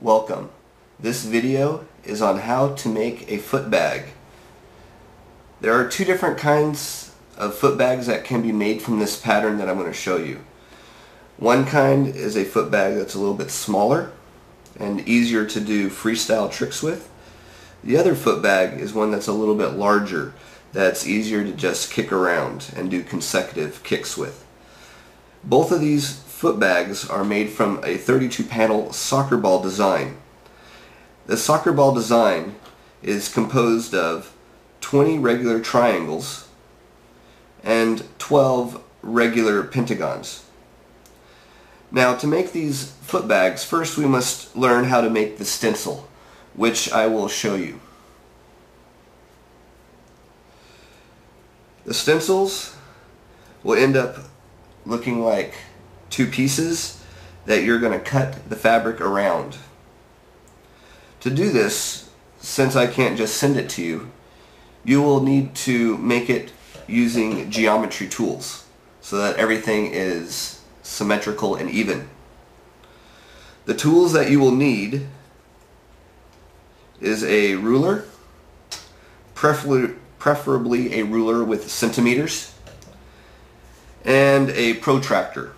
Welcome. This video is on how to make a foot bag. There are two different kinds of foot bags that can be made from this pattern that I'm going to show you. One kind is a foot bag that's a little bit smaller and easier to do freestyle tricks with. The other foot bag is one that's a little bit larger, that's easier to just kick around and do consecutive kicks with. Both of these foot bags are made from a 32 panel soccer ball design. The soccer ball design is composed of 20 regular triangles and 12 regular pentagons. Now, to make these foot bags, first we must learn how to make the stencil, which I will show you. The stencils will end up looking like two pieces that you're going to cut the fabric around. To do this, since I can't just send it to you, you will need to make it using geometry tools so that everything is symmetrical and even. The tools that you will need is a ruler, preferably a ruler with centimeters, and a protractor.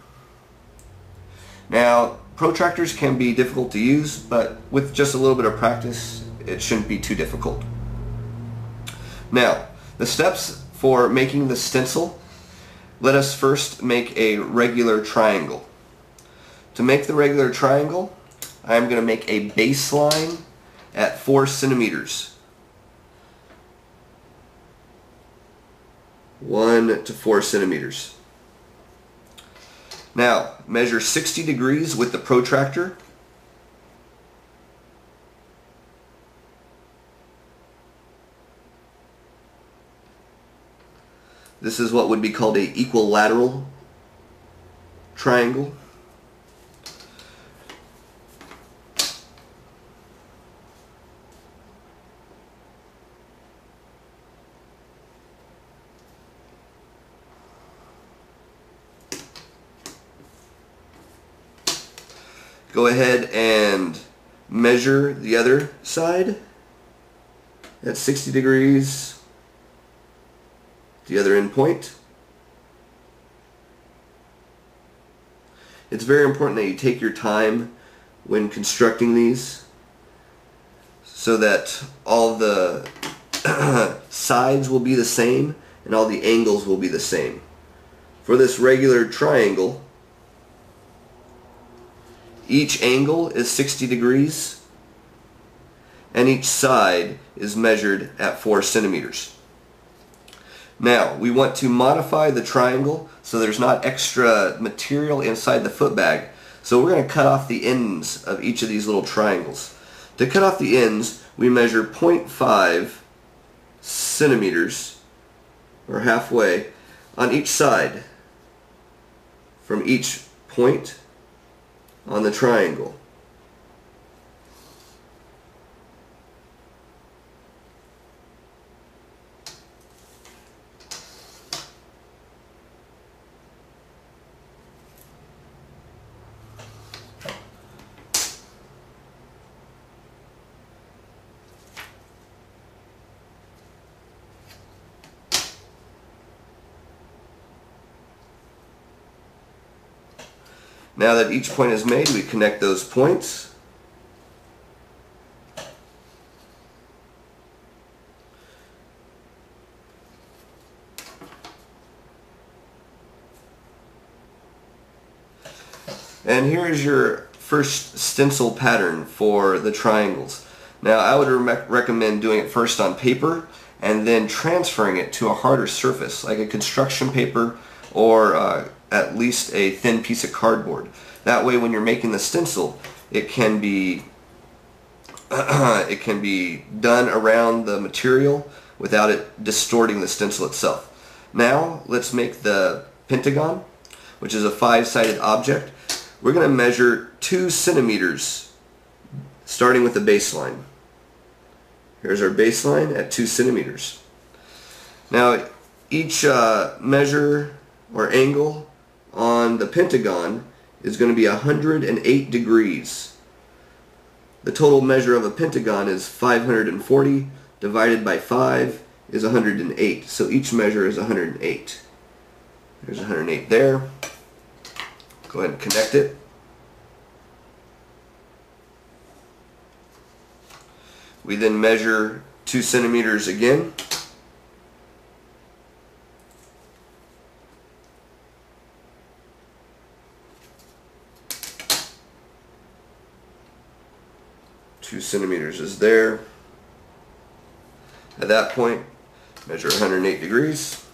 Now, protractors can be difficult to use, but with just a little bit of practice, it shouldn't be too difficult. Now, the steps for making the stencil, let us first make a regular triangle. To make the regular triangle, I'm going to make a baseline at 4 centimeters. 1 to 4 centimeters. Now, measure 60 degrees with the protractor. This is what would be called an equilateral triangle. Go ahead and measure the other side at 60 degrees, the other end point. It's very important that you take your time when constructing these so that all the sides will be the same and all the angles will be the same. For this regular triangle, each angle is 60 degrees and each side is measured at 4 centimeters. Now, we want to modify the triangle so there's not extra material inside the foot bag. So we're going to cut off the ends of each of these little triangles. To cut off the ends, we measure 0.5 centimeters, or halfway, on each side from each point on the triangle. Now that each point is made, we connect those points. And here is your first stencil pattern for the triangles. Now, I would recommend doing it first on paper and then transferring it to a harder surface like a construction paper or at least a thin piece of cardboard. That way, when you're making the stencil, it can be done around the material without it distorting the stencil itself. Now, let's make the pentagon, which is a 5-sided object. We're going to measure 2 centimeters, starting with the baseline. Here's our baseline at 2 centimeters. Now, each measure or angle on the pentagon is going to be 108 degrees. the total measure of a pentagon is 540 divided by 5 is 108. So each measure is 108. There's 108 there. Go ahead and connect it. We then measure 2 centimeters again. Two centimeters is there. At that point, measure 108 degrees.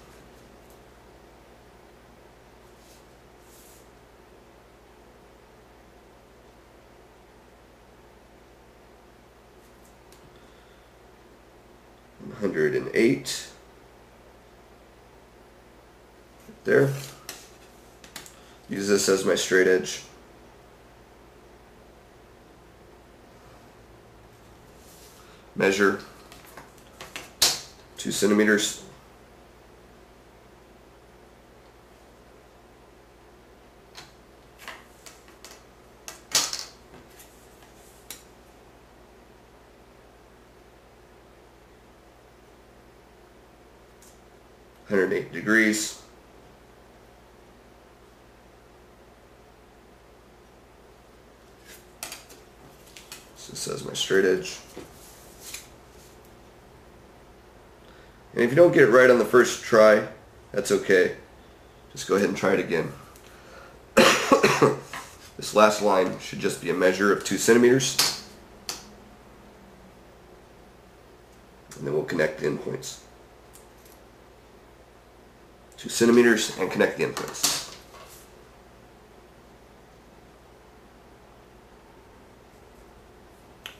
$108 there. Use this as my straight edge. Measure 2 centimeters. $108 degrees. So this is my straight edge. And if you don't get it right on the first try, that's okay. Just go ahead and try it again. This last line should just be a measure of 2 centimeters. And then we'll connect the endpoints. 2 centimeters and connect the endpoints.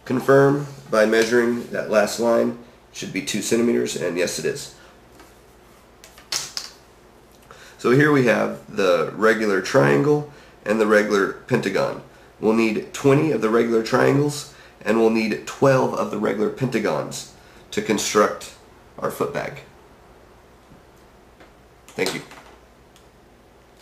Confirm by measuring that last line. Should be 2 centimeters, and yes, it is. So here we have the regular triangle and the regular pentagon. We'll need 20 of the regular triangles and we'll need 12 of the regular pentagons to construct our foot bag. Thank you.